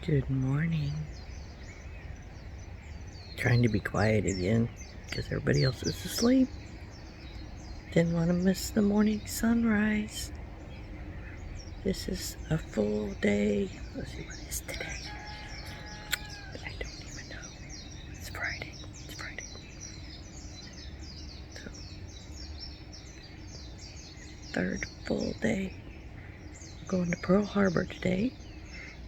Good morning. Trying to be quiet again because everybody else is asleep. Didn't want to miss the morning sunrise. This is a full day. Let's see what it is today. I don't even know. It's Friday. It's Friday. So, third full day. We're going to Pearl Harbor today.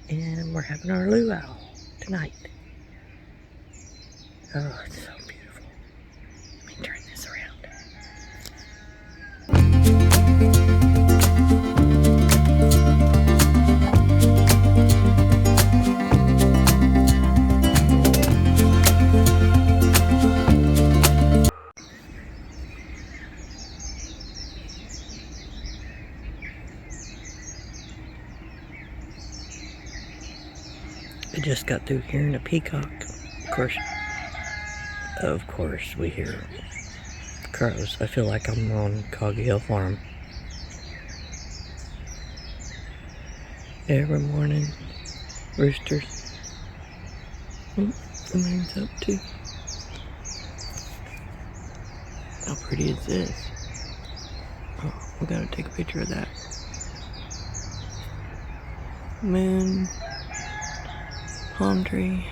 And we're having our luau tonight. Oh, it's so beautiful. Let me turn this around. I just got through hearing a peacock. Of course, we hear crows. I feel like I'm on Coggy Hill Farm. Every morning, roosters. Oh, the moon's up too. How pretty is this? Oh, we gotta take a picture of that. Moon. Palm tree,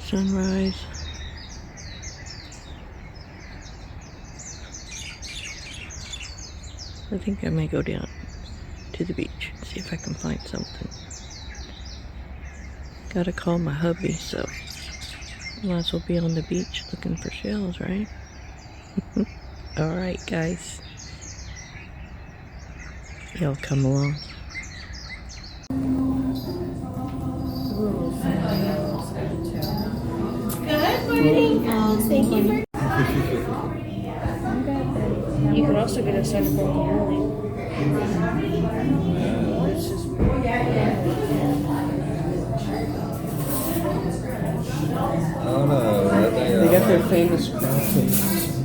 sunrise. I think I may go down to the beach and see if I can find something. Gotta call my hubby, so might as well be on the beach looking for shells, right? Alright, guys. Y'all come along. Good morning, folks. Thank you for. You could also get a set of Temu Link. Oh no, They got their famous pancakes.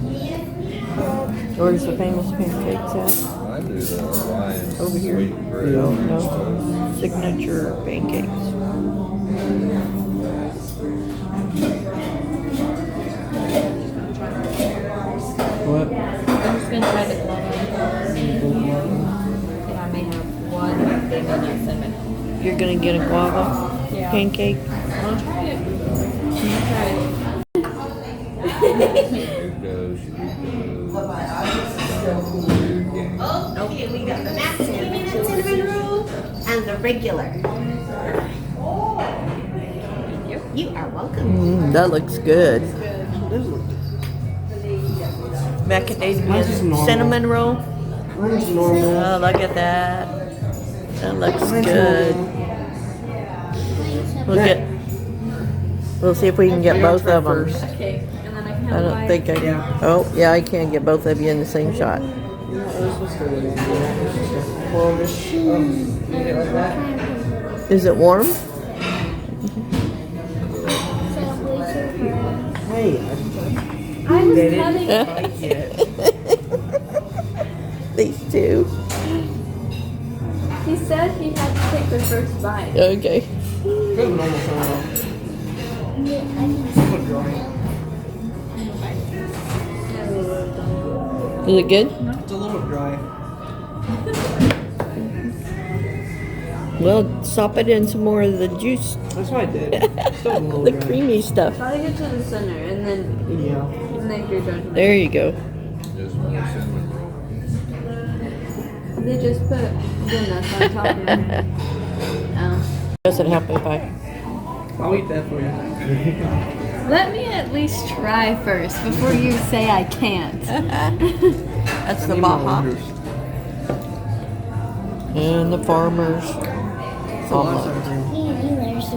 Where's the famous pancakes at? I do the Lions Over here? sweet bread. No. Signature pancakes. What? I'm just gonna try the guava. And I may have one thing on that cinnamon. You're gonna get a guava pancake? I'll try it. I'll try it. Okay, we got the masculine cinnamon roll and the regular. You are welcome. That looks good. Macadamia cinnamon roll. Mine's normal. Oh, look at that. That looks good. We'll see if we can get both of them. Okay, and then I can I have don't think I can. Oh, yeah, I can't get both of you in the same shot. Well, just eat it like that. Is it warm? Hey, I was they cutting. didn't bite yet. These two. He said he had to take the first bite. Okay. Good normal sound. Is it good? It's a little dry. Well, sop it in some more of the juice. That's what I did. Still a little The dry. creamy stuff. Try to get to the center and then Yeah. make your judgment. There you go. Just one cinnamon roll. They just put the nuts on top of it. Oh. Does it help if I? I'll eat that for you. Let me at least try first before you say I can't. That's the Baja. And the farmers. Omelet.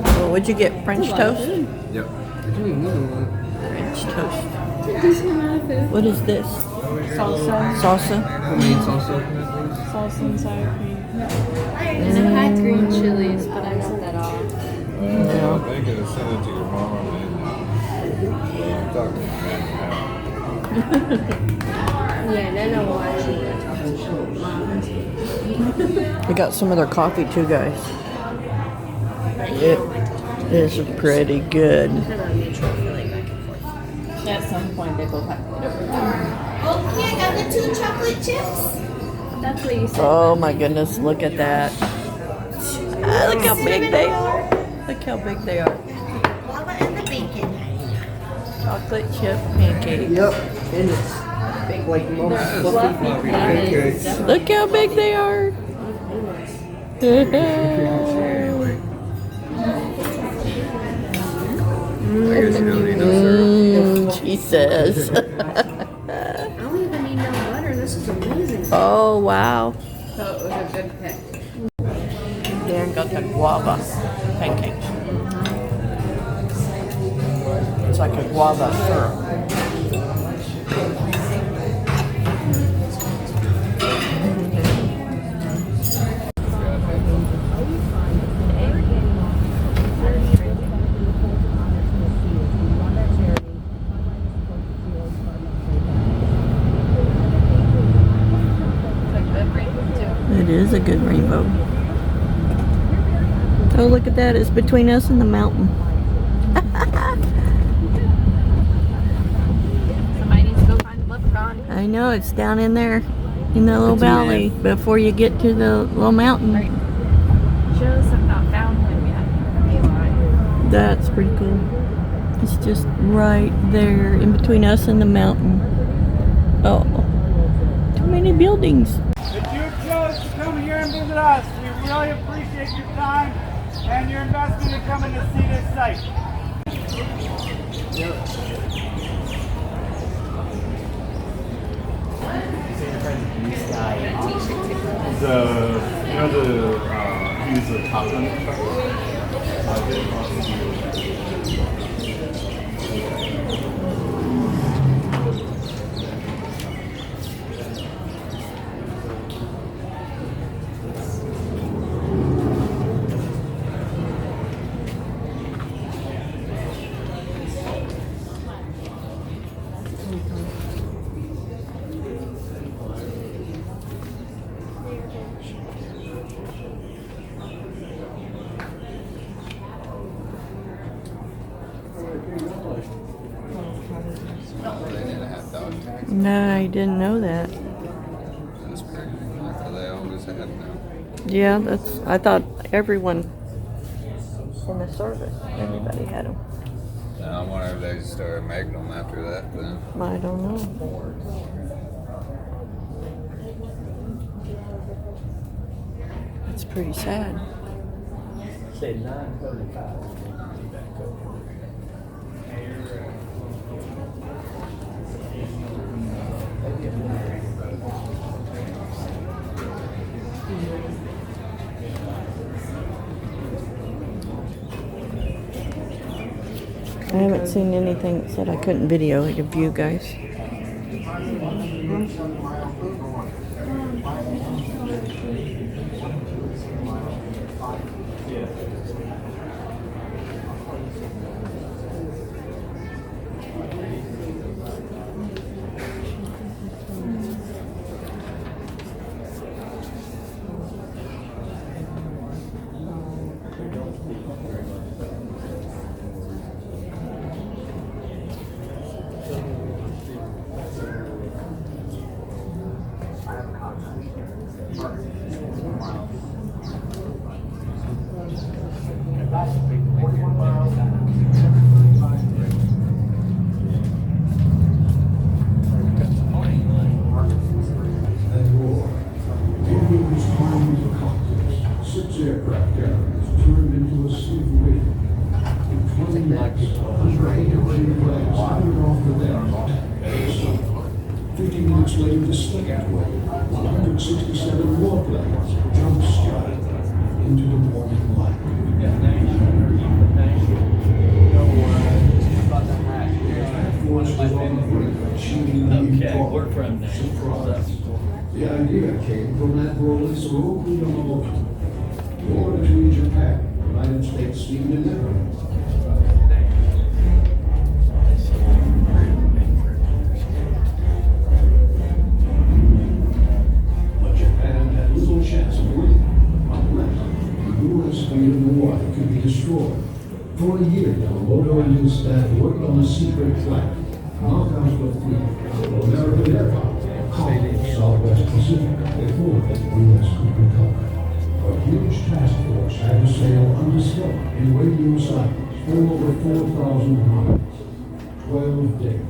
Well, what'd you get? French toast? Yep. French toast. Decent amount of food. What is this? Salsa. Salsa? Homemade salsa. Salsa and sour cream. And I had green chilies, but I took that off. I think it'll send it to your mom and I'm talking Yeah, then I'll watch it. We got some of their coffee too, guys. It is pretty good. At some point, they both have to get over that. Okay, I got the 2 chocolate chips. That's what you said. Oh my goodness, look at that. Ah, look how big they are. Look how big they are. Guava and the bacon. Chocolate chip pancake. Yep. And it's big, like most fluffy pancakes. Look how big they are. I guess you don't need no syrup. She says. I don't even need no butter. This is amazing. Oh wow. So it was a good pick. Darren got the guava pancakes. It's like a guava syrup. It is a good rainbow. Oh, look at that. It's between us and the mountain. Somebody needs to go find the leprechaun. I know, it's down in there in the little valley before you get to the little mountain. Right. Shows have not found him yet. That's pretty cool. It's just right there in between us and the mountain. Oh, too many buildings. If you chose to come here and visit us, we really appreciate your time and your investment in coming to see this site. Use the top one. No, I didn't know that. That's crazy. That's what they always had now. Yeah, I thought everyone in the service, everybody had them. I wonder if they started making them after that then. I don't know. It's pretty sad. Say 9:35. I haven't seen anything that said I couldn't video it of you guys. The idea came from that rolling road we all war between Japan, United States, Sweden, and Denmark. But Japan had little chance of winning unless the the speed of the water could be destroyed. For a year, Yamamoto and his staff worked on a secret plan. Knock out the fleet of American aircraft called Southwest Pacific before the U.S. could recover. A huge task force had to sail undiscovered in radio silence for over 4,000 miles. 12 days.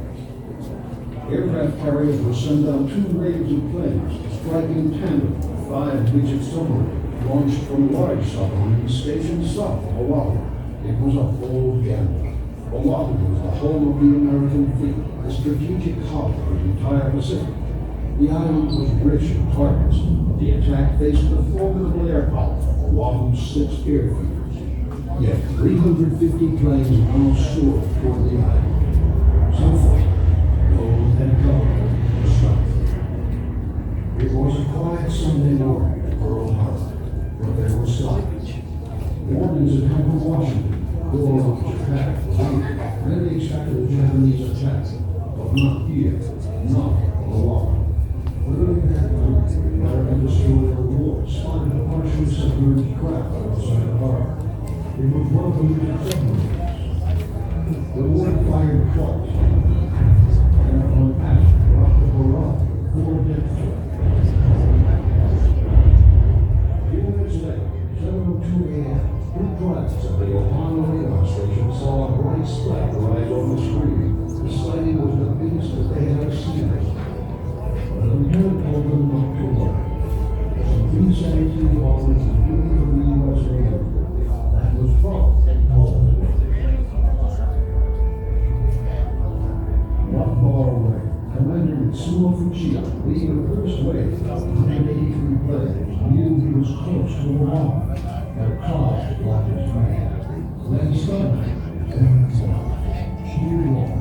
Aircraft carriers would send out 2 waves of planes, striking tandem with 5-digit submarines launched from large submarines stationed south of Oahu. It was a bold gamble. Oahu was the home of the American fleet, the strategic hub of the entire Pacific. The island was rich in targets. The attack faced the formidable air power of Oahu's 6 airfields. Yet 350 planes now soared toward the island. So far, those had covered the south. It was a quiet Sunday morning at Pearl Harbor, but there was silence. Warnings had come from Washington. The war of Japan was over. Many expected a Japanese attack, but not here, not on Oahu. Early that night, the American destroyer War spotted a partially submerged craft outside the harbor. It was welcomed into submarines. The war fired twice. And on past brought the barrage of 4 death threats. A few minutes later, 7:02 a.m., 2 drivers at the Ohio radar station saw a bright spot rise on the screen. The sighting was the biggest that they had ever seen. But the report told them not to worry. Some B-17 bombers and the U.S. Navy. That was probably all that was. Not far away, Commander Mitsuo Fuchida, leading the first wave of 183 planes, knew he was close to a bomb. But clouds blocked his path. Then suddenly, sheer wall,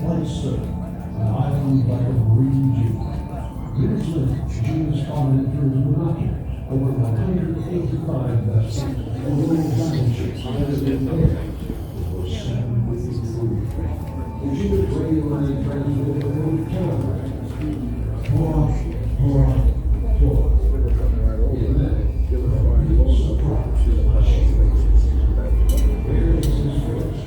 light surf, an island like a green juice. Minutes later, Gina spotted it through his binoculars. Over 185 vessels, and little battleships headed in the air. It was 7:53. And she was regularly transmitted a little telegram. Pour. And then, surprise. Where is his voice?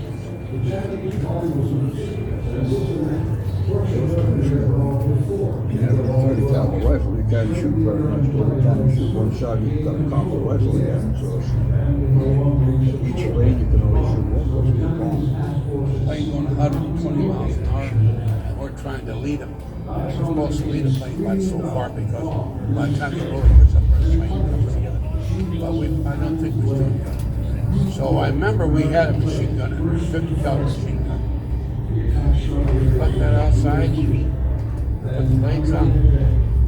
The Japanese body was and systematic. Russia never brought before. You have a 30 caliber rifle, you can't shoot very much. Every time you shoot one shot, you've got to cock the rifle again. So each range, you can only shoot one. Plane going 120 miles an hour, and we're trying to lead them. We're supposed to lead a plane by so far because by the time the rotor gets up there, the plane comes together. But I don't think we did that. So I remember we had a machine gun, and it was a 50 caliber machine gun. We put that outside, put the legs on the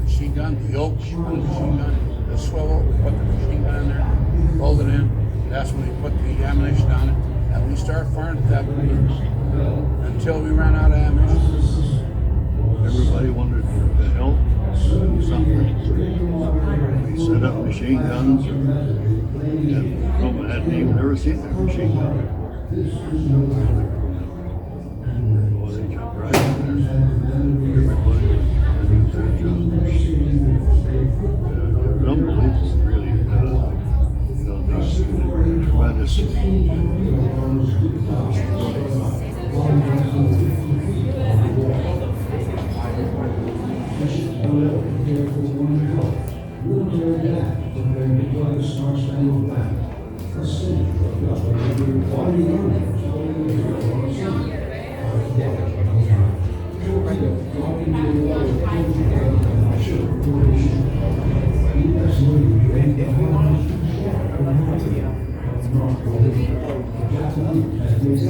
machine gun, the yoke on the machine gun, the swivel, we put the machine gun in there, rolled it in. That's when we put the ammunition on it, and we started firing at that point until we ran out of ammunition. Everybody wondered if the help something. We set up machine guns, and Roma hadn't even ever seen a machine gun. Well, they jumped right in there. Everybody was doing their job. The unbelievable, really, these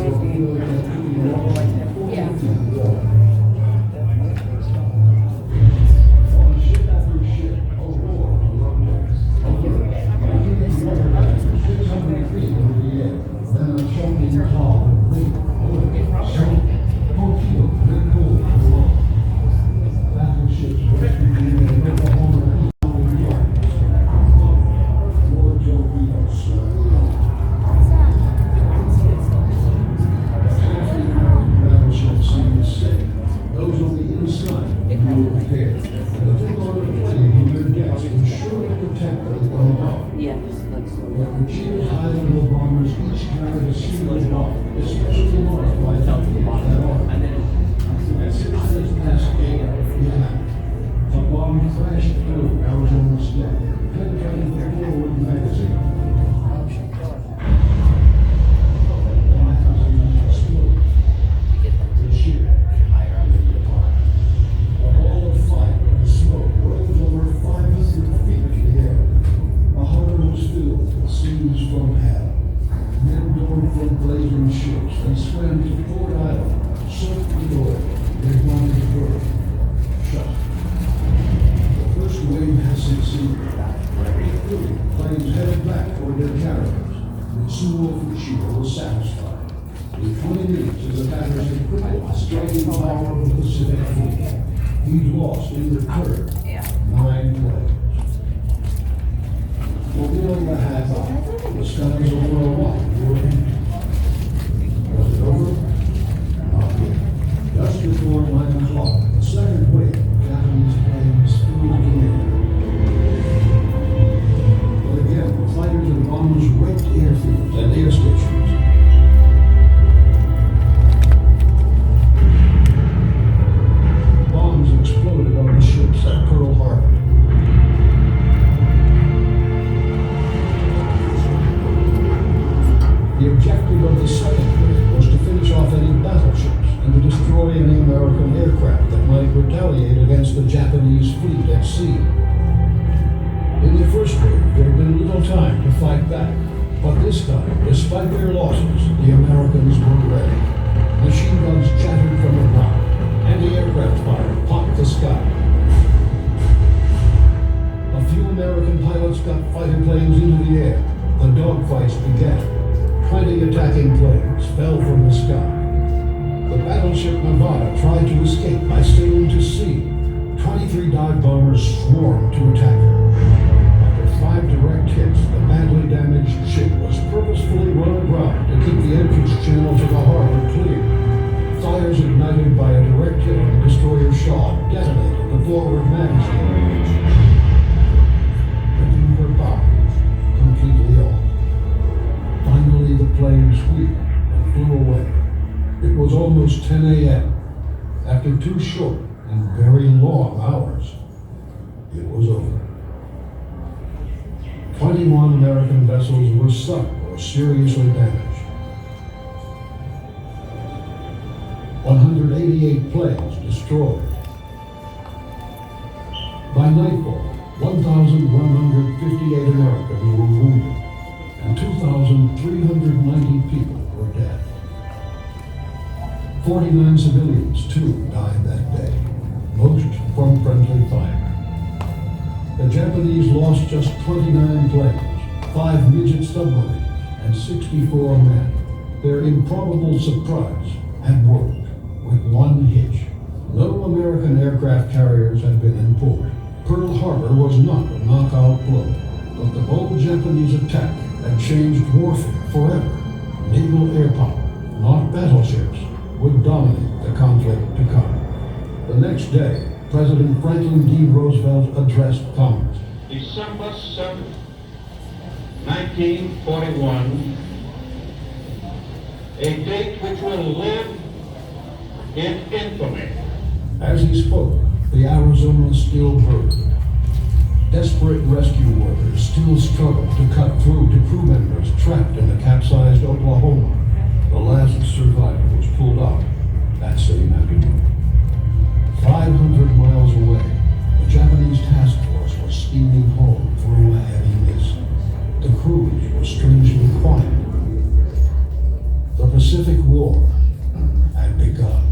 But the cheer high-level bombers each carried a single bomb, especially marked by that order. At 6 minutes past 8 p.m., a bomb crashed through Arizona's deck, penetrating the forward magazine. The magazine exploded. The ship lifted apart. A ball of fire and smoke rose over 500 feet in the air. A harbor was filled with scenes from hell. Men dove from blazing ships and swam to Port Island, soaked with oil. They wanted to burn. Shut. The first wave had succeeded. Planes headed back toward their carriers. Sumo Fushida was satisfied. In 20 minutes, as the batters had crippled the striking power of the Pacific Fleet, he'd lost in return 9 planes. For nearly a half hour, the skies over Hawaii were empty. Was it over? Not yet. Just before 9 o'clock, the second wave of Japanese planes filled the air. But again, the fighters and bombers wrecked airfields and air stations. Bombs exploded on the ships at Pearl Harbor. The objective of the second wave was to finish off any battleships and to destroy any American aircraft that might retaliate against the Japanese fleet at sea. In the first wave, there had been little time to fight back, but this time, despite their losses, the Americans were ready. Machine guns chattered from the ground. Anti-aircraft fire popped the sky. A few American pilots got fighter planes into the air. The dogfights began. 20 attacking planes fell from the sky. The battleship Nevada tried to escape by sailing to sea. 23 dive bombers swarmed to attack her. After 5 direct hits, the badly damaged ship was purposefully run aground to keep the entrance channel to the harbor clear. Fires ignited by a direct hit on the destroyer Shaw detonated the forward magazine, ripping her bombs completely off. Finally, the plane wheeled and flew away. It was almost 10 a.m. After 2 short and very long hours, it was over. 21 American vessels were sunk or seriously damaged. 188 planes destroyed. By nightfall, 1,158 Americans were wounded, and 2,390 people were dead. 49 civilians, too, died that day, most from friendly fire. The Japanese lost just 29 planes, 5 midget submarines, and 64 men. Their improbable surprise had worked, with one hitch. No American aircraft carriers had been in port. Pearl Harbor was not a knockout blow, but the bold Japanese attack had changed warfare forever. Naval air power, not battleships, would dominate the conflict to come. The next day, President Franklin D. Roosevelt addressed Congress. December 7, 1941, a date which will live in infamy. As he spoke, the Arizona still burned. Desperate rescue workers still struggled to cut through to crew members trapped in the capsized Oklahoma. The last survivor was pulled out that same afternoon. 500 miles away, the Japanese task force was steaming home through a heavy mist. The cruise was strangely quiet. The Pacific War had begun.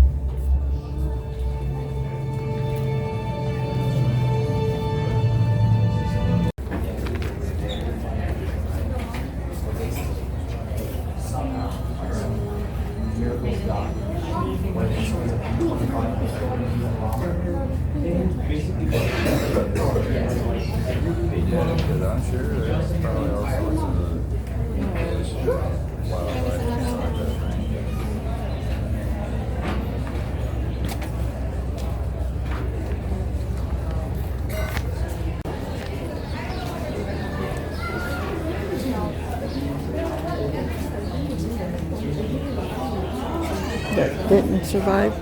that didn't survive.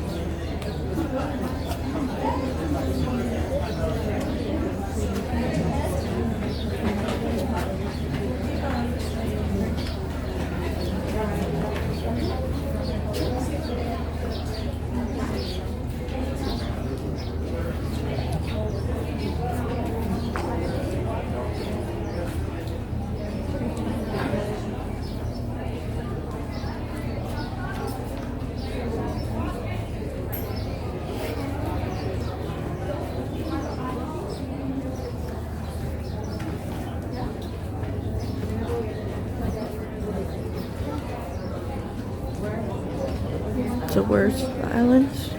So where's the islands?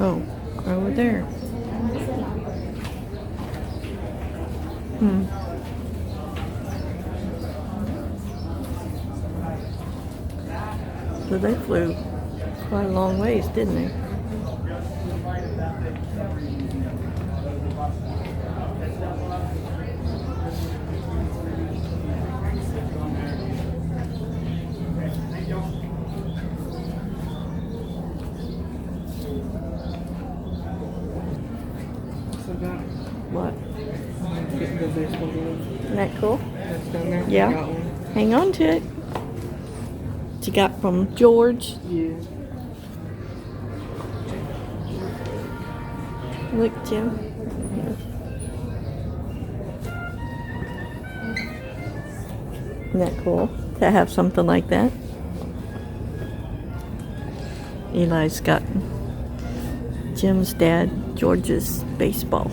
Oh, over there. So they flew quite a long ways, didn't they? What? Isn't that cool? Yeah. Hang on to it. What you got from George? Yeah. Look, Jim. Isn't that cool to have something like that? Eli's got Jim's dad, George's baseball.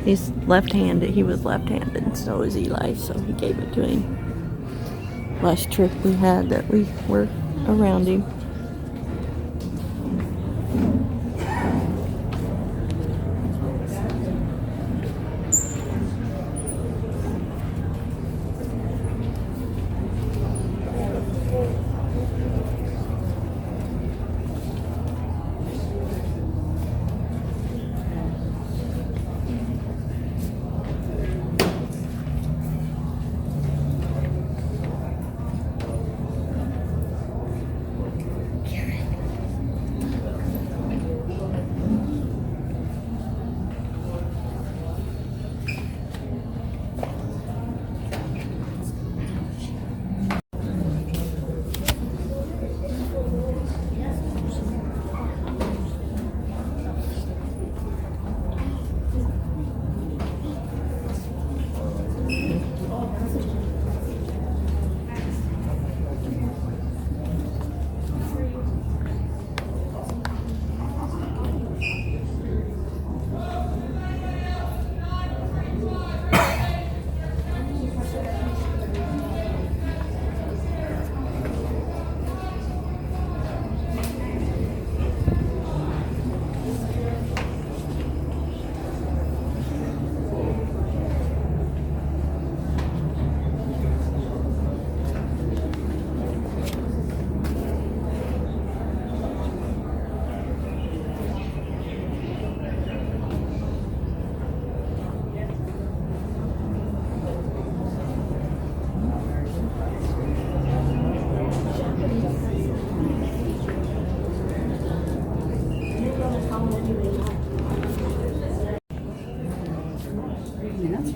He's left-handed. He was left-handed, and so is Eli, so he gave it to him. Last trip we had that we were around him.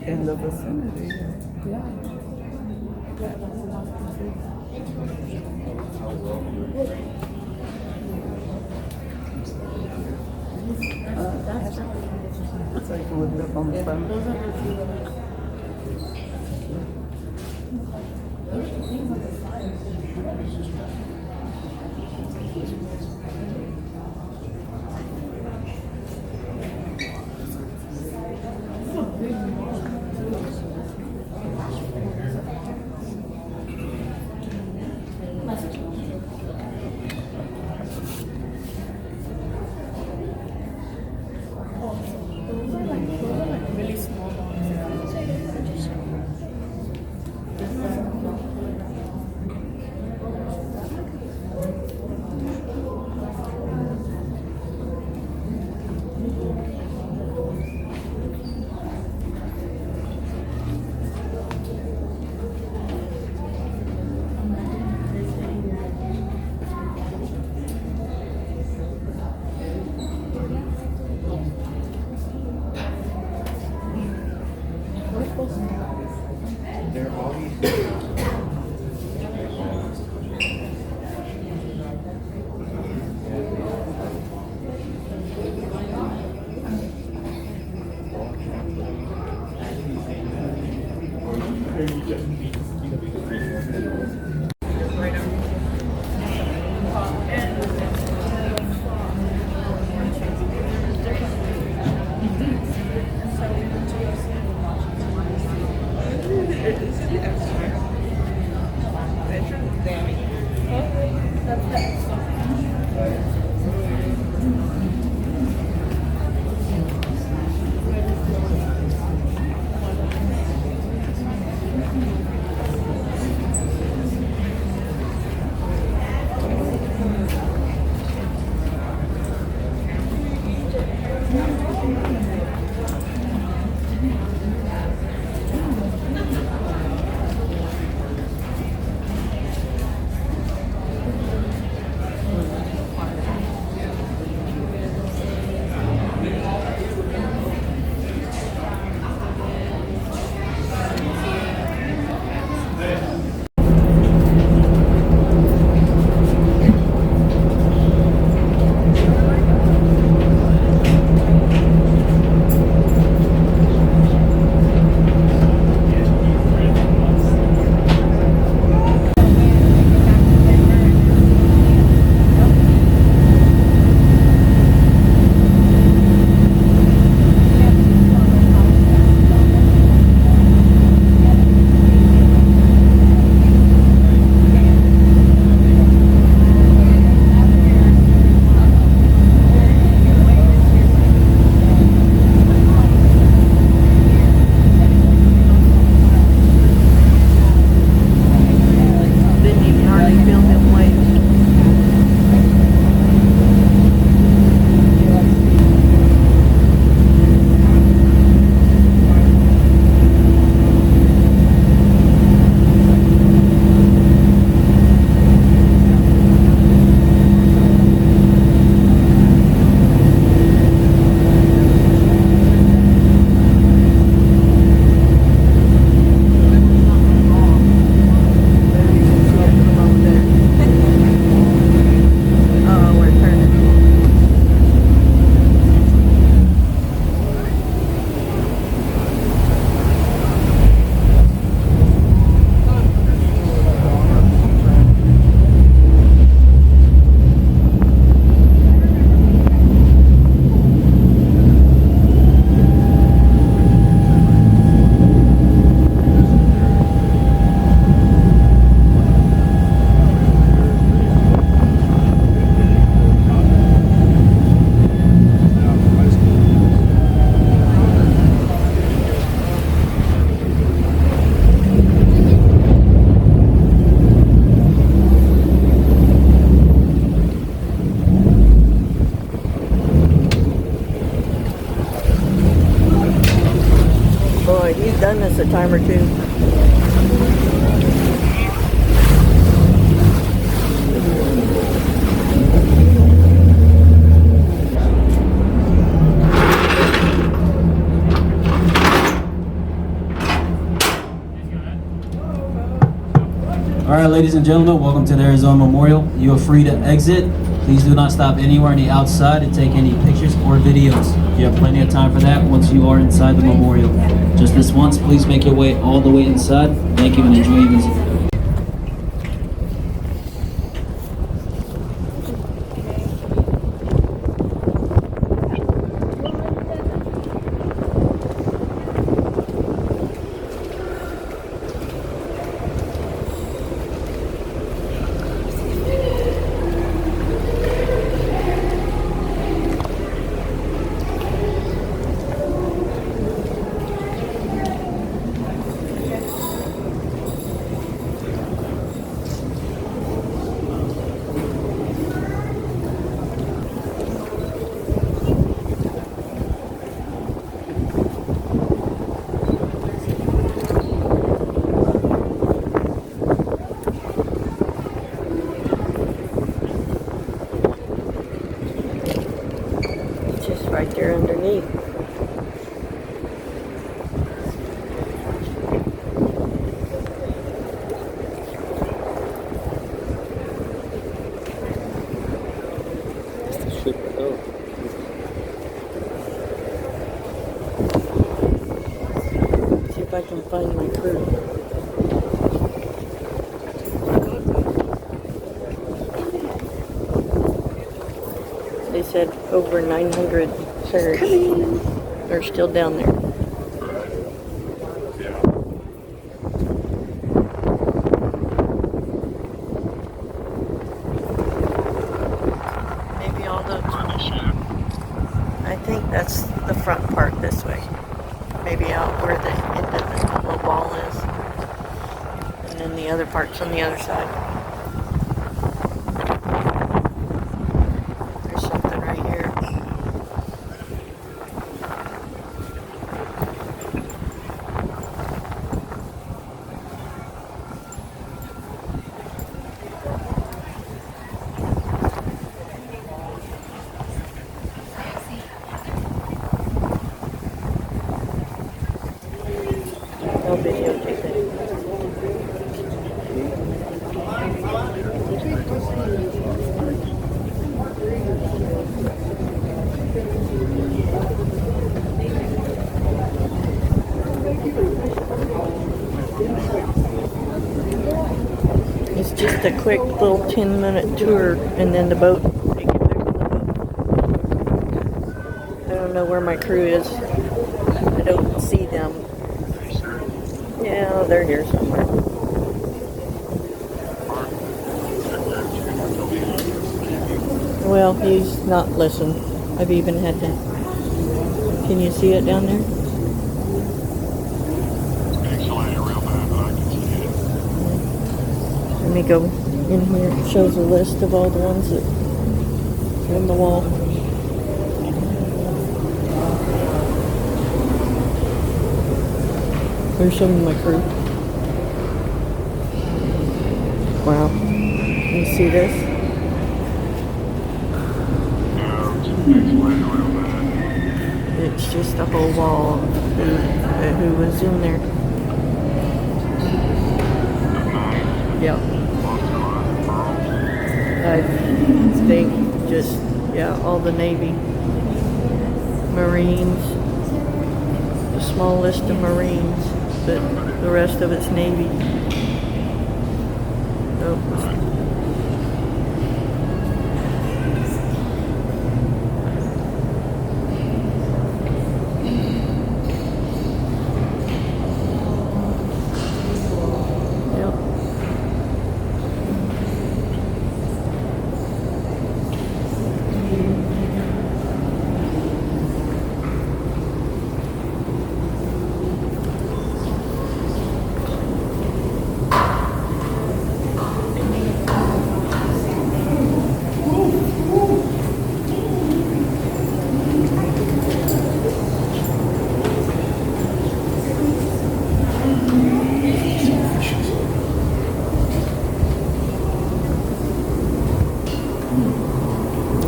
In the vicinity. Yeah. That's like a little bit on the front. Really small ones. You've done this a time or two. All right, ladies and gentlemen, welcome to the Arizona Memorial. You are free to exit. Please do not stop anywhere on the outside to take any pictures or videos. You have plenty of time for that once you are inside the memorial. Just this once, please make your way all the way inside. Thank you and enjoy your visit. Right there underneath. See if I can find my crew. said over 900 perished. They're still down there. Maybe all those. I think that's the front part this way. Maybe out where the end of the little wall is. And then the other part's on the other side. There's something right here. I'll videotape it. It's just a quick little 10-minute tour and then the boat. They get back on the boat. I don't know where my crew is. I don't see them. Yeah, they're here somewhere. Well, he's not listening. I've even had that. Can you see it down there? Let me go in here. It shows a list of all the ones that are on the wall. There's some of my crew. Wow. You see this? It's just a whole wall of who was in there. Yep. I think just, yeah, all the Navy. Marines. A small list of Marines. But the rest of it's Navy. Oh. Yep.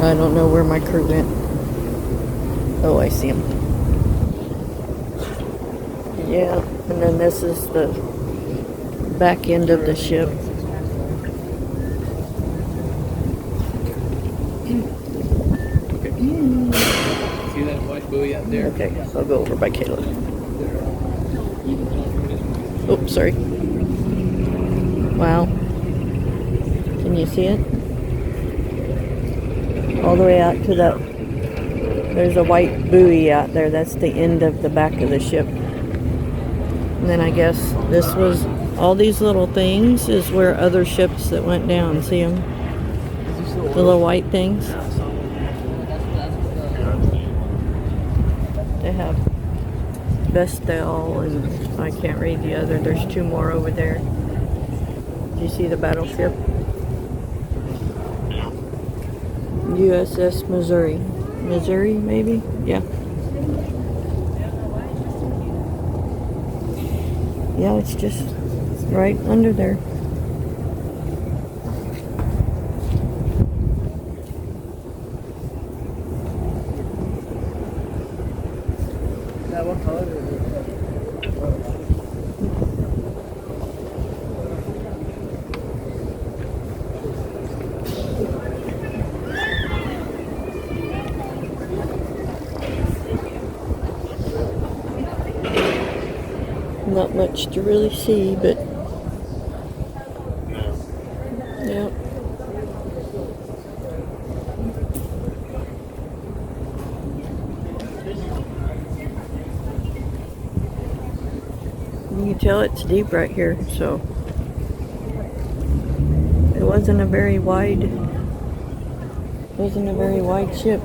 I don't know where my crew went. Oh, I see him. Yeah, and then this is the back end of the ship. See that white buoy out there? Okay, I'll go over by Caleb. Oh, sorry. Wow. Can you see it? All the way out to the, there's a white buoy out there. That's the end of the back of the ship. And then I guess this was, all these little things is where other ships that went down, see them? The little white things. They have Vestal and I can't read the other. There's two more over there. Do you see the battleship? USS Missouri. Missouri, maybe? Yeah. Yeah, it's just right under there. What color is it? Not much to really see, but yeah. tell it's deep right here, so it wasn't a very wide ship.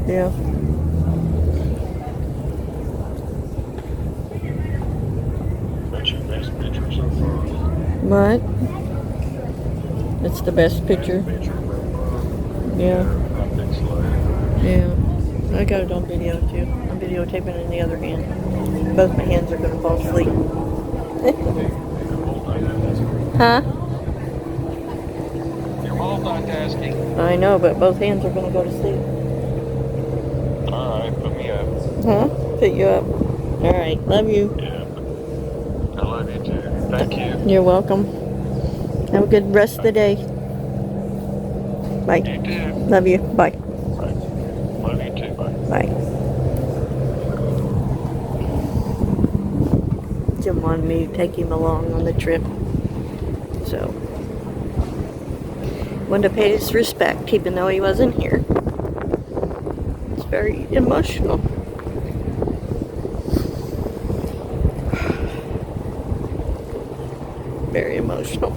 Yeah. What? It's the best picture. Yeah. Yeah. I got it on video too. I'm videotaping it in the other hand. Both my hands are gonna fall asleep. Huh? You're multitasking. I know, but both hands are gonna go to sleep. Alright, put me up. Huh? Put you up. Alright, love you. Yeah. I love you too. Thank you. You're welcome. Have a good rest of the day. Bye. You too. Love you. Bye. Bye. Love you too. Bye. Bye. Jim wanted me to take him along on the trip. So, wanted to pay his respect even though he wasn't here. It's very emotional. Very emotional.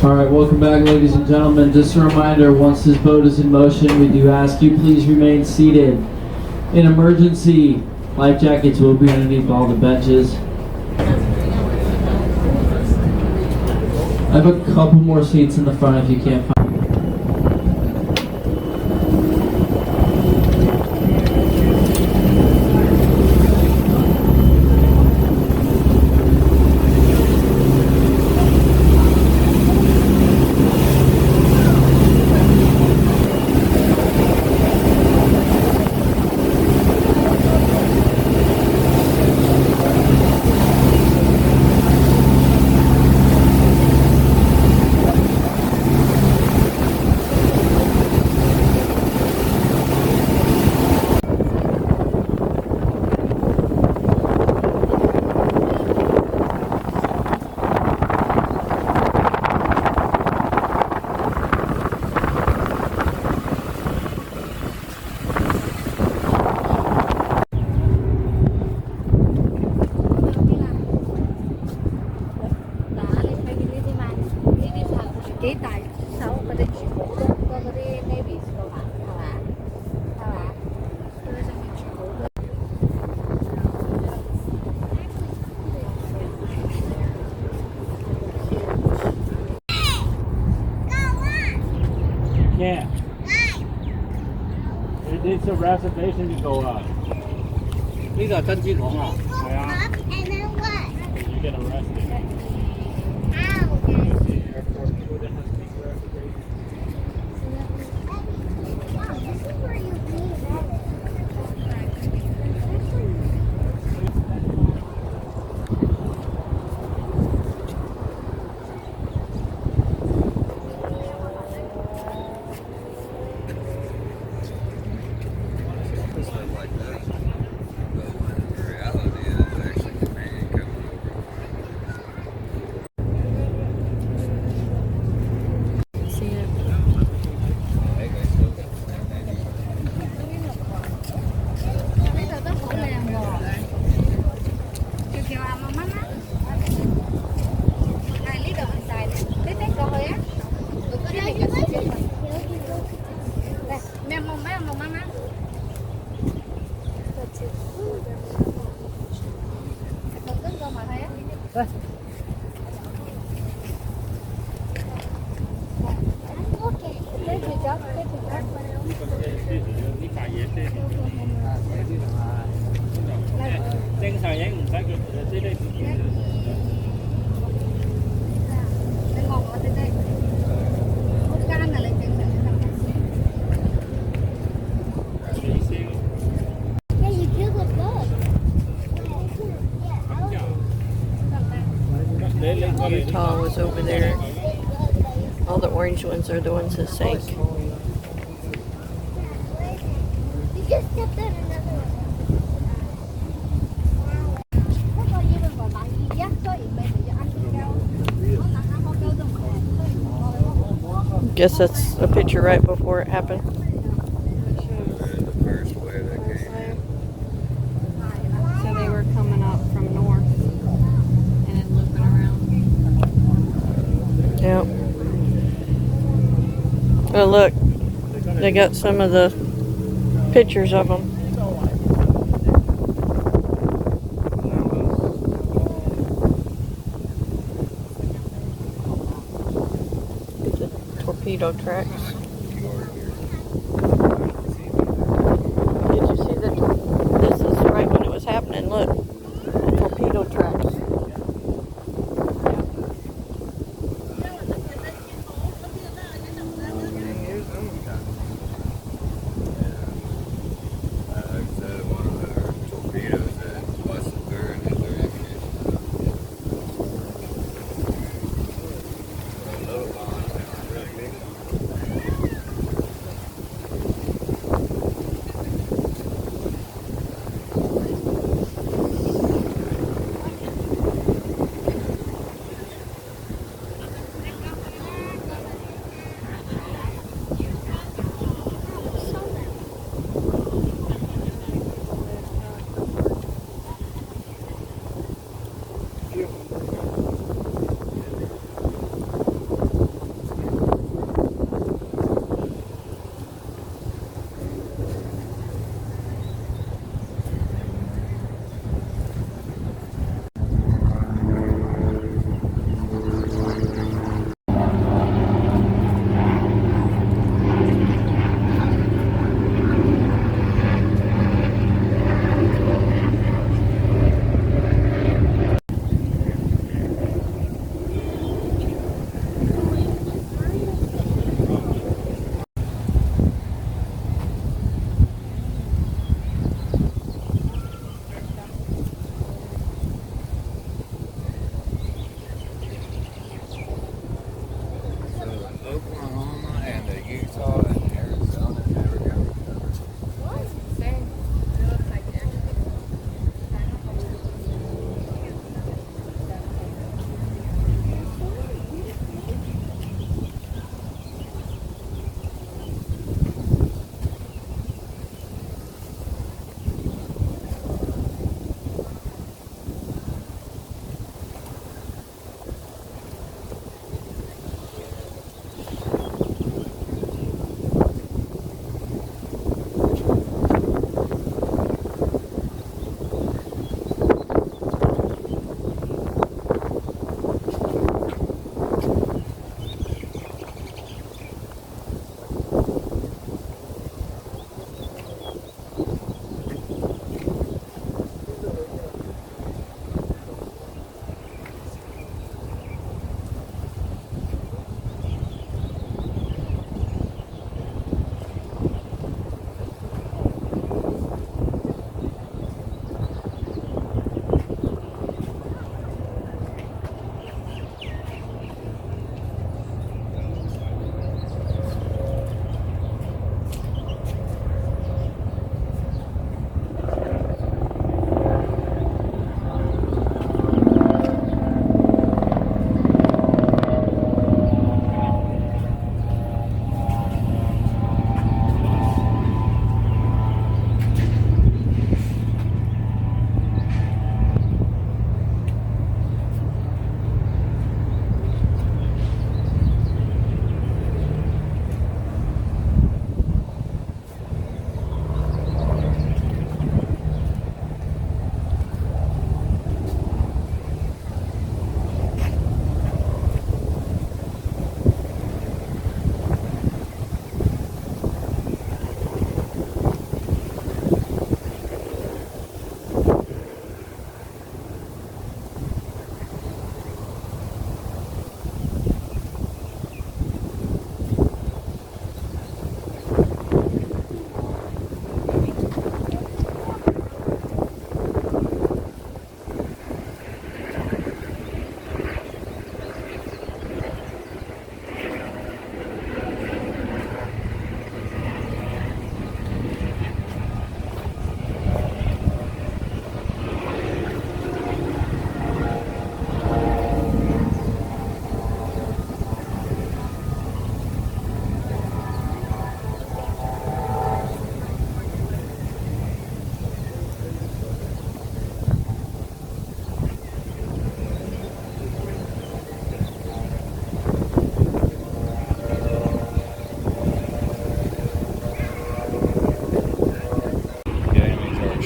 Alright, welcome back ladies and gentlemen. Just a reminder, once this boat is in motion, we do ask you please remain seated. In emergency, life jackets will be underneath all the benches. I have a couple more seats in the front if you can't find. What's the reservation you go on? 呢個係珍珠港啊！係啊。 And then what? You get arrested. Ow. This is where you leave Utah was over there. All the orange ones are the ones that sank. You just stepped on another one. Guess that's a picture right before it happened. So they were coming up from north and then looping around. Yep. Oh look, they got some of the pictures of them. The torpedo tracks. Did you see that? This is right when it was happening. Look, torpedo tracks.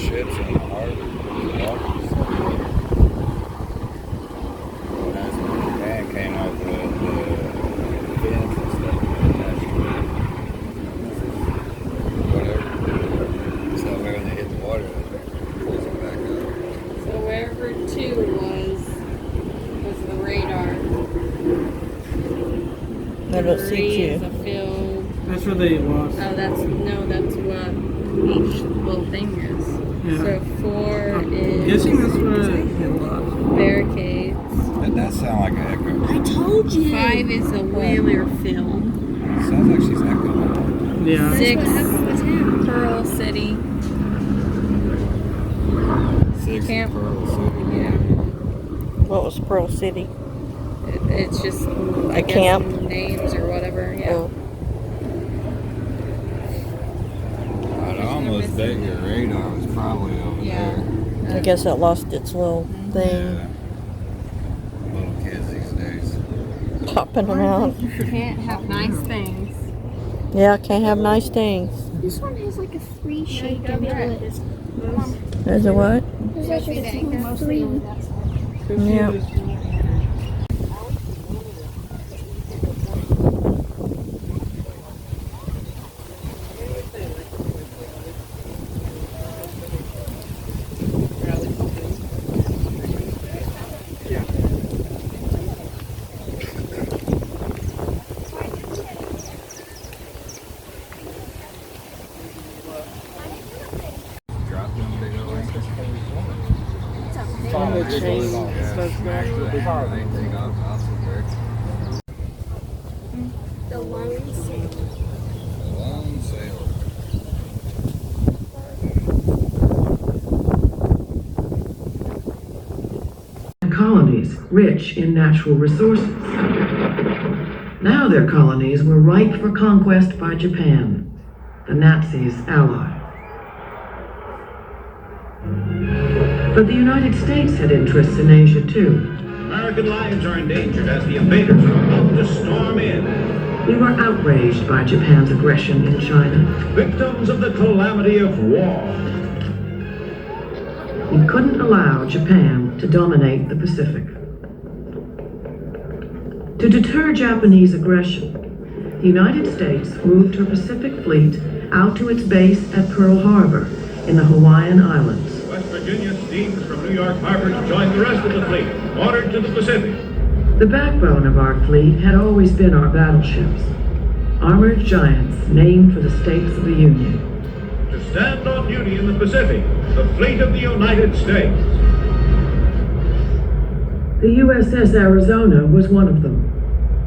ships in the harbor. That's when Japan came up with the fins and stuff. Whatever. So when they hit the water, they pulls them back up. So wherever 2 was the radar. I don't see 3 2. is a field. That's where they lost. Oh, that's what each little thing is. Yeah. So 4 I'm is guessing that's where they lost. barricades. That does sound like an echo. I told you. 5 is a whaler field. Sounds like she's echoing. Yeah. 6 That's what happened with him. Pearl City. 6 Camp. Pearl City. Yeah. What was Pearl City? It's just I guess camp? names or whatever. Yeah. Oh. I'd almost bet your radar was probably over Yeah. there. I guess it lost its little thing. Yeah. Little kids these days. Popping around. You can't have nice things. Yeah, can't have nice things. This one has like a 3 shape into it. There's a what? There's like a 3. Yeah. Drop them big old anchors. On the chain. Yeah, smack the anchor, they take off awesome quick. The lone sail. Long sail. Colonies rich in natural resources. Now their colonies were ripe for conquest by Japan, the Nazis' ally. But the United States had interests in Asia too. American lives are endangered as the invaders are about to storm in. We were outraged by Japan's aggression in China. Victims of the calamity of war. We couldn't allow Japan to dominate the Pacific. To deter Japanese aggression, the United States moved her Pacific Fleet out to its base at Pearl Harbor in the Hawaiian Islands. West Virginia steams from New York Harbor to join the rest of the fleet, ordered to the Pacific. The backbone of our fleet had always been our battleships, armored giants named for the states of the Union. To stand on duty in the Pacific, the fleet of the United States. The USS Arizona was one of them.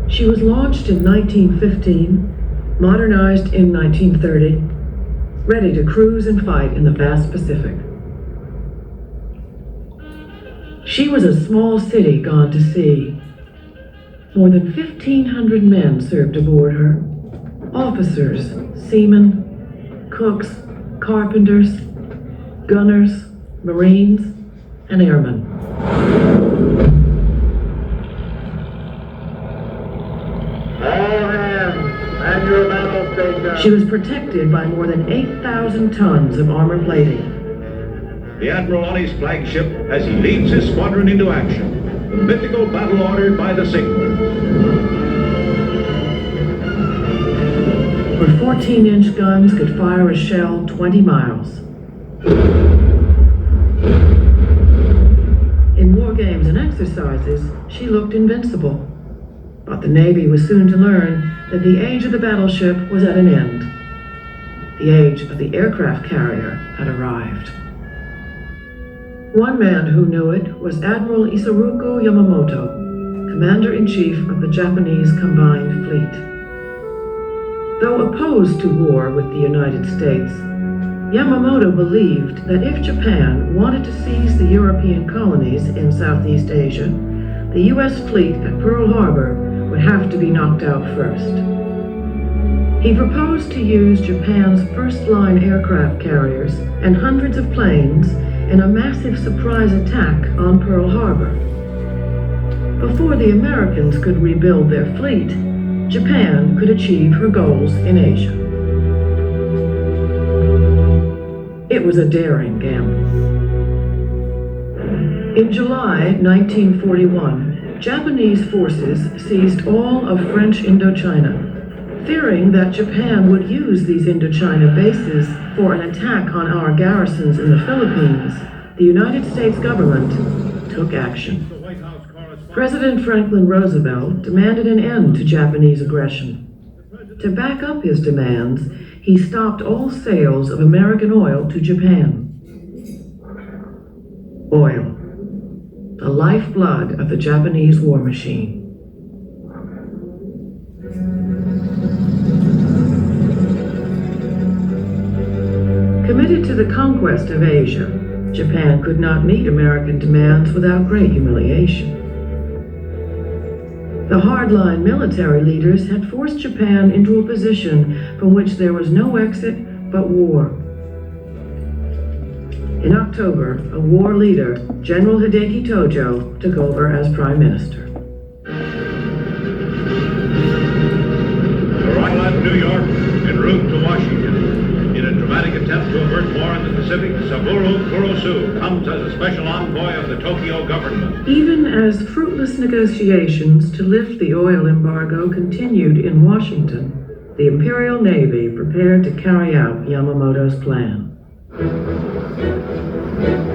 She was launched in 1915, modernized in 1930, ready to cruise and fight in the vast Pacific. She was a small city gone to sea. More than 1,500 men served aboard her. Officers, seamen, cooks, carpenters, gunners, Marines, and airmen. She was protected by more than 8,000 tons of armor plating. The Admiral on his flagship as he leads his squadron into action. The mythical battle ordered by the signal. Her 14-inch guns could fire a shell 20 miles. In war games and exercises, she looked invincible. But the Navy was soon to learn that the age of the battleship was at an end. The age of the aircraft carrier had arrived. One man who knew it was Admiral Isoroku Yamamoto, Commander-in-Chief of the Japanese Combined Fleet. Though opposed to war with the United States, Yamamoto believed that if Japan wanted to seize the European colonies in Southeast Asia, the U.S. fleet at Pearl Harbor would have to be knocked out first. He proposed to use Japan's first-line aircraft carriers and hundreds of planes in a massive surprise attack on Pearl Harbor. Before the Americans could rebuild their fleet, Japan could achieve her goals in Asia. It was was a daring gamble. In July 1941, Japanese forces seized all of French Indochina. Fearing that Japan would use these Indochina bases for an attack on our garrisons in the Philippines, the United States government took action. President Franklin Roosevelt demanded an end to Japanese aggression. To back up his demands, he stopped all sales of American oil to Japan. Oil, the lifeblood of the Japanese war machine. Committed to the conquest of Asia, Japan could not meet American demands without great humiliation. The hardline military leaders had forced Japan into a position from which there was no exit but war. In October, a war leader, General Hideki Tojo, took over as Prime Minister. Arrival at New York, en route to Washington. In a dramatic attempt to avert war in the Pacific, Saburo Kurosu comes as a special envoy of the Tokyo government. Even as fruitless negotiations to lift the oil embargo continued in Washington, the Imperial Navy prepared to carry out Yamamoto's plan.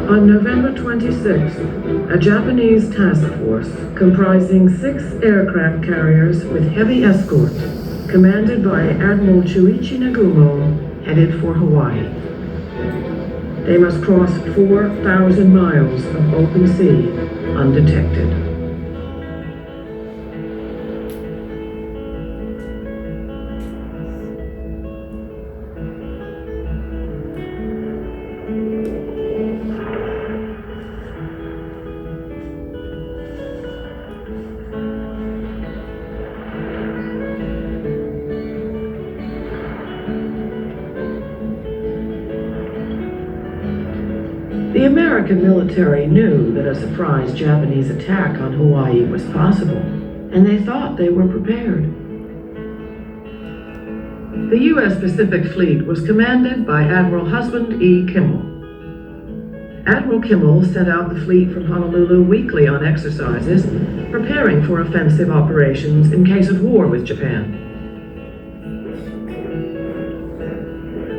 On November 26th, a Japanese task force comprising 6 aircraft carriers with heavy escort, commanded by Admiral Chuichi Nagumo, headed for Hawaii. They must cross 4,000 miles of open sea undetected. The American military knew that a surprise Japanese attack on Hawaii was possible, and they thought they were prepared. The U.S. Pacific Fleet was commanded by Admiral Husband E. Kimmel. Admiral Kimmel sent out the fleet from Honolulu weekly on exercises, preparing for offensive operations in case of war with Japan.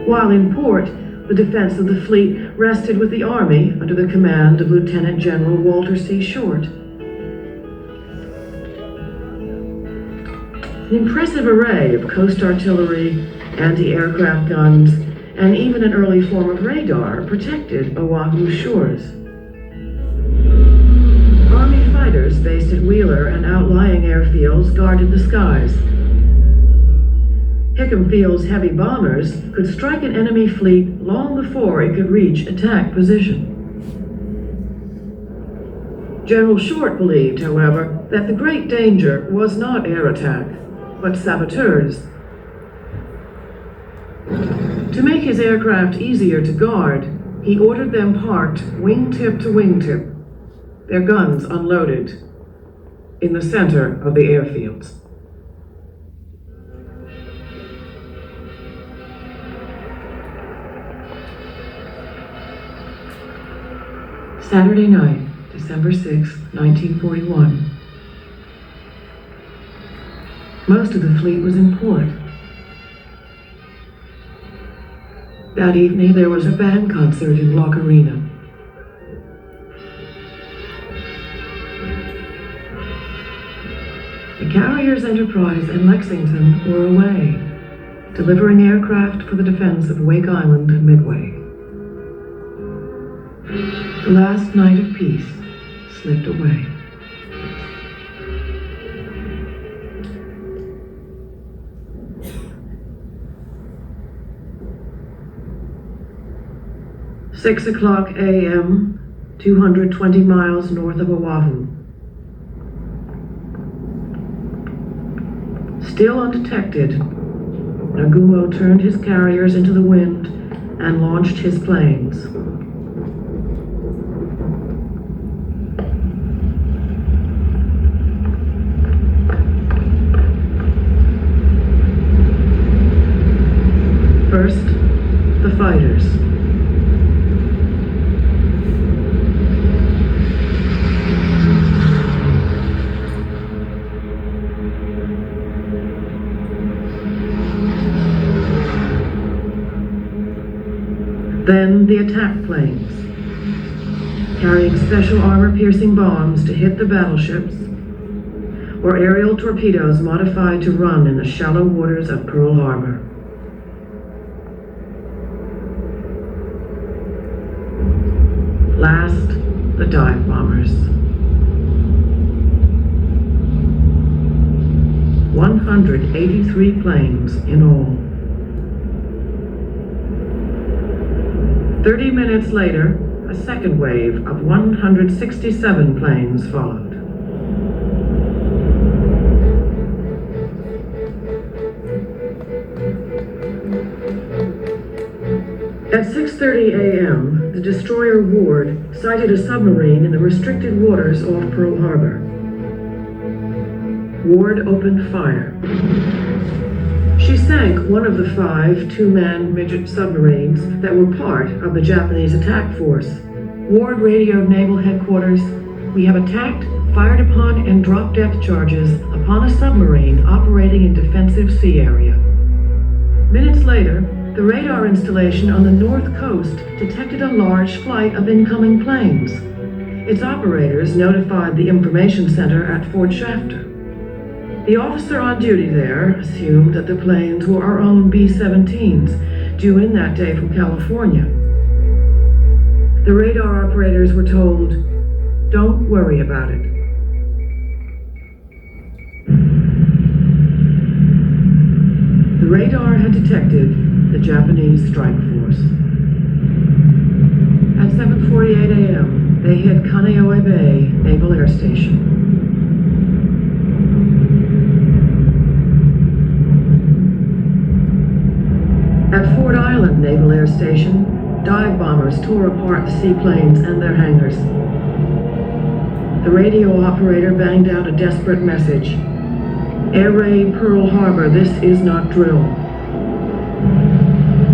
While in port, the defense of the fleet rested with the Army under the command of Lieutenant General Walter C. Short. An impressive array of coast artillery, anti-aircraft guns, and even an early form of radar protected Oahu's shores. Army fighters based at Wheeler and outlying airfields guarded the skies. Hickam Field's heavy bombers could strike an enemy fleet long before it could reach attack position. General Short believed, however, that the great danger was not air attack, but saboteurs. To make his aircraft easier to guard, he ordered them parked wingtip to wingtip, their guns unloaded, in the center of the airfields. Saturday night, December 6, 1941. Most of the fleet was in port. That evening, there was a band concert in Lock Arena. The carriers Enterprise and Lexington were away, delivering aircraft for the defense of Wake Island and Midway. The last night of peace slipped away. Six o'clock a.m., 220 miles north of Oahu. Still undetected, Nagumo turned his carriers into the wind and launched his planes. First, the fighters. attack planes, carrying special armor-piercing bombs to hit the battleships, or aerial torpedoes modified to run in the shallow waters of Pearl Harbor. Last, the dive bombers. 183 planes in all. 30 minutes later, a second wave of 167 planes followed. At 6:30 a.m., the destroyer Ward sighted a submarine in the restricted waters off Pearl Harbor. Ward opened fire. She sank one of the 5 two-man midget submarines that were part of the Japanese attack force. Ward radioed Naval Headquarters, "We have attacked, fired upon, and dropped depth charges upon a submarine operating in defensive sea area." Minutes later, the radar installation on the north coast detected a large flight of incoming planes. Its operators notified the information center at Fort Shafter. The officer on duty there assumed that the planes were our own B-17s, due in that day from California. The radar operators were told, "Don't worry about it." The radar had detected the Japanese strike force. At 7:48 a.m., they hit Kaneohe Bay Naval Air Station. At Fort Island Naval Air Station, dive bombers tore apart the seaplanes and their hangars. The radio operator banged out a desperate message. "Air Raid Pearl Harbor, this is not drill."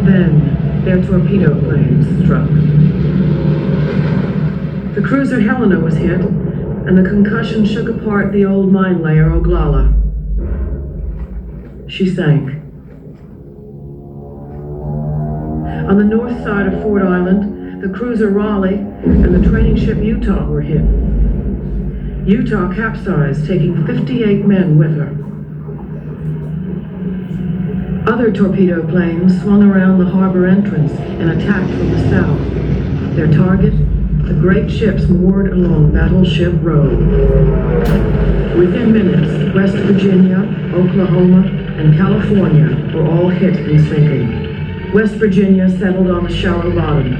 Then, their torpedo planes struck. The cruiser Helena was hit, and the concussion shook apart the old mine layer Oglala. She sank. On the north side of Fort Island, the cruiser Raleigh and the training ship Utah were hit. Utah capsized, taking 58 men with her. Other torpedo planes swung around the harbor entrance and attacked from the south. Their target, the great ships moored along Battleship Road. Within minutes, West Virginia, Oklahoma, and California were all hit and sinking. West Virginia settled on a shallow bottom.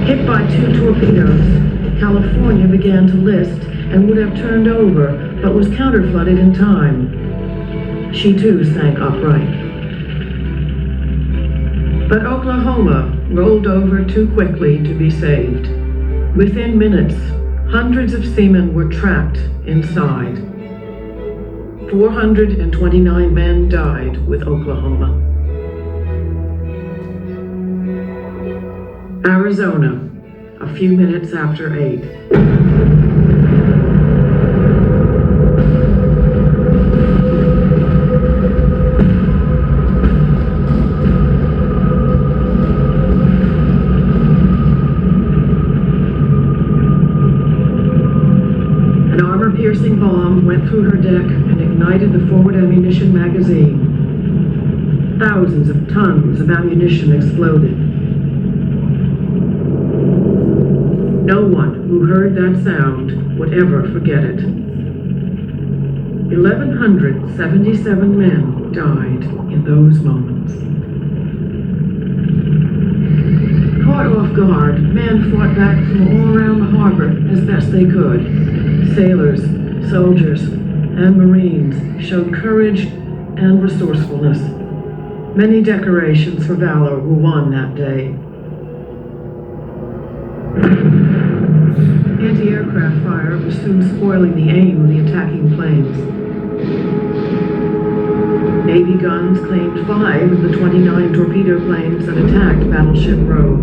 Hit by 2 torpedoes, California began to list and would have turned over, but was counterflooded in time. She too sank upright. But Oklahoma rolled over too quickly to be saved. Within minutes, hundreds of seamen were trapped inside. 429 men died with Oklahoma. Arizona, a few minutes after 8. An armor-piercing bomb went through her deck and ignited the forward ammunition magazine. Thousands of tons of ammunition exploded. No one who heard that sound would ever forget it. 1,177 men died in those moments. Caught off guard, men fought back from all around the harbor as best they could. Sailors, soldiers, and Marines showed courage and resourcefulness. Many decorations for valor were won that day. Anti-aircraft fire was soon spoiling the aim of the attacking planes. Navy guns claimed 5 of the 29 torpedo planes that attacked Battleship Row.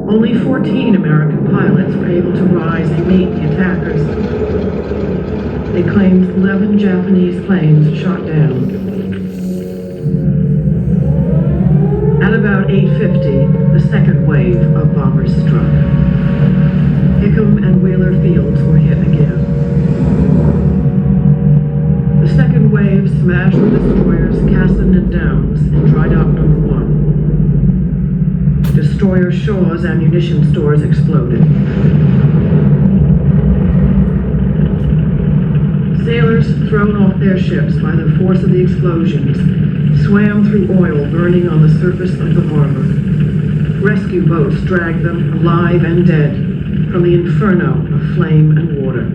Only 14 American pilots were able to rise and meet the attackers. They claimed 11 Japanese planes shot down. about 8:50, the second wave of bombers struck. Hickam and Wheeler Fields were hit again. The second wave smashed the destroyers Cassin and Downs in Dry Dock Number 1. Destroyer Shaw's ammunition stores exploded. Sailors, thrown off their ships by the force of the explosions, swam through oil burning on the surface of the harbor. Rescue boats dragged them, alive and dead, from the inferno of flame and water.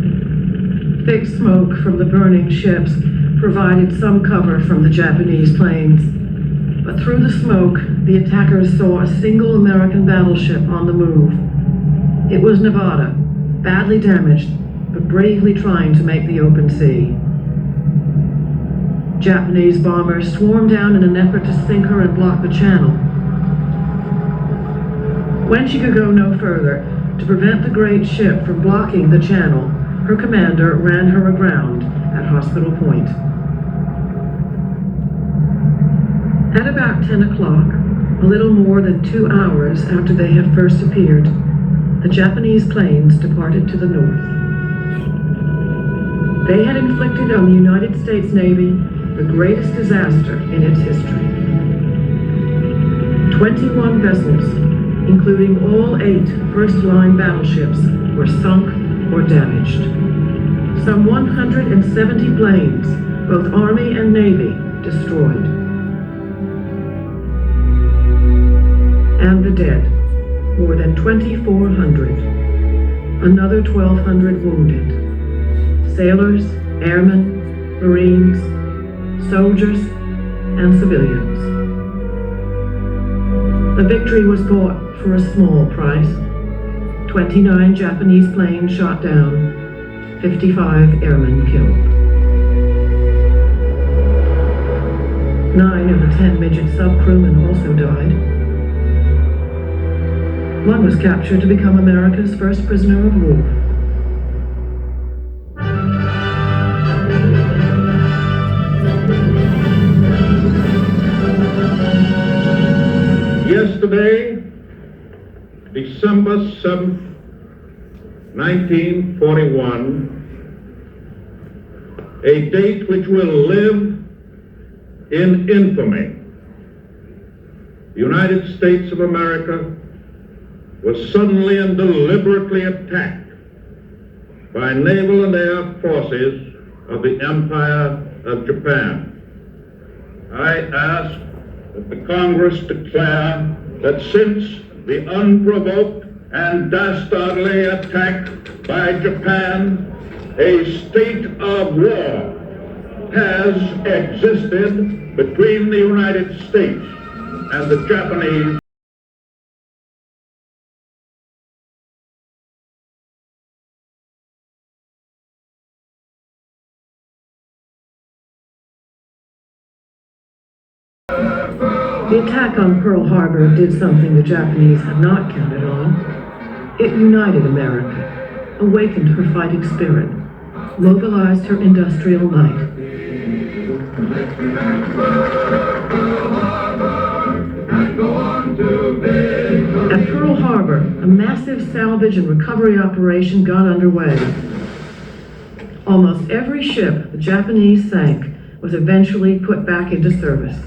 Thick smoke from the burning ships provided some cover from the Japanese planes, but through the smoke, the attackers saw a single American battleship on the move. It was Nevada, badly damaged, but bravely trying to make the open sea. Japanese bombers swarmed down in an effort to sink her and block the channel. When she could go no further, to prevent the great ship from blocking the channel, her commander ran her aground at Hospital Point. At about 10 o'clock, a little more than 2 hours after they had first appeared, the Japanese planes departed to the north. They had inflicted on the United States Navy the greatest disaster in its history. 21 vessels, including all 8 first-line battleships, were sunk or damaged. Some 170 planes, both Army and Navy, destroyed. And the dead, more than 2,400. Another 1,200 wounded. Sailors, airmen, Marines, soldiers, and civilians. The victory was bought for a small price. 29 Japanese planes shot down, 55 airmen killed. 9 of the 10 midget subcrewmen also died. One was captured to become America's first prisoner of war. Yesterday, December 7th, 1941, a date which will live in infamy. The United States of America was suddenly and deliberately attacked by naval and air forces of the Empire of Japan. I ask that the Congress declare that since the unprovoked and dastardly attack by Japan, a state of war has existed between the United States and the Japanese. The attack on Pearl Harbor did something the Japanese had not counted on. It united America, awakened her fighting spirit, mobilized her industrial might. At Pearl Harbor, a massive salvage and recovery operation got underway. Almost every ship the Japanese sank was eventually put back into service.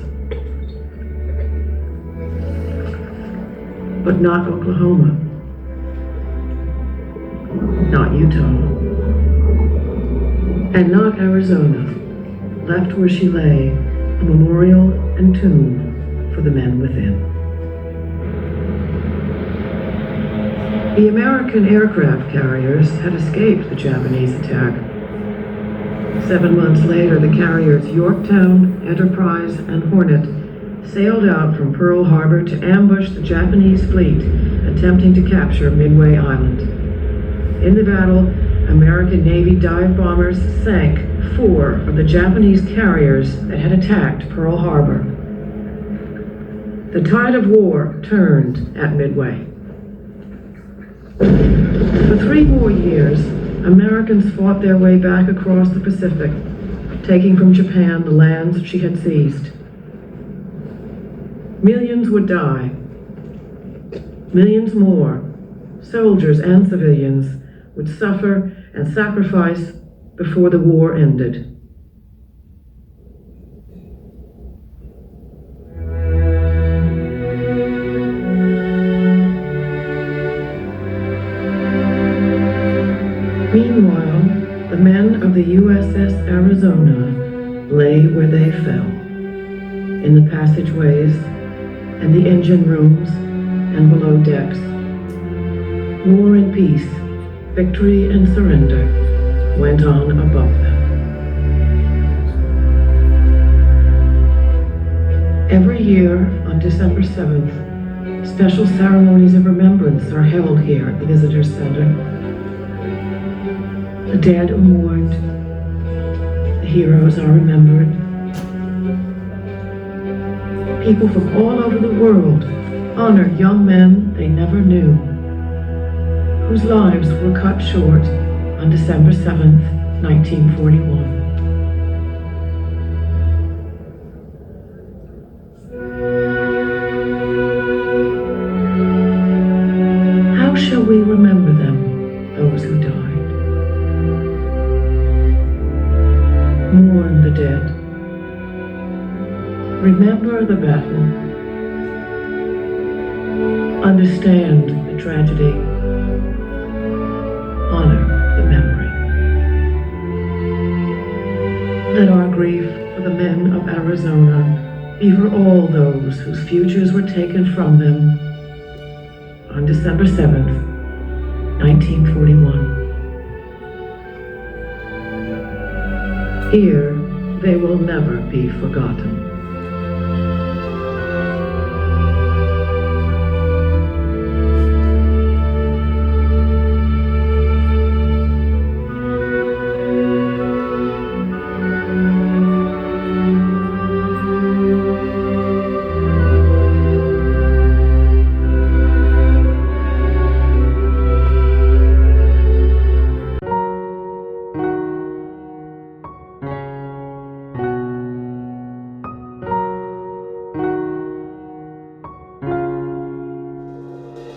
But not Oklahoma, not Utah, and not Arizona, left where she lay, a memorial and tomb for the men within. The American aircraft carriers had escaped the Japanese attack. 7 months later, the carriers Yorktown, Enterprise, and Hornet sailed out from Pearl Harbor to ambush the Japanese fleet attempting to capture Midway Island. In the battle, American Navy dive bombers sank 4 of the Japanese carriers that had attacked Pearl Harbor. The tide of war turned at Midway. For 3 more years, Americans fought their way back across the Pacific, taking from Japan the lands she had seized. Millions would die. Millions more, soldiers and civilians, would suffer and sacrifice before the war ended. Meanwhile, the men of the USS Arizona lay where they fell, in the passageways and the engine rooms and below decks. War and peace, victory and surrender went on above them. Every year on December 7th, special ceremonies of remembrance are held here at the Visitor Center. The dead are mourned, the heroes are remembered. People from all over the world honor young men they never knew, whose lives were cut short on December 7th, 1941. How shall we remember them, those who died? Mourn the dead. Remember the battle. Understand the tragedy. Honor the memory. Let our grief for the men of Arizona be for all those whose futures were taken from them on December 7th, 1941. Here, they will never be forgotten.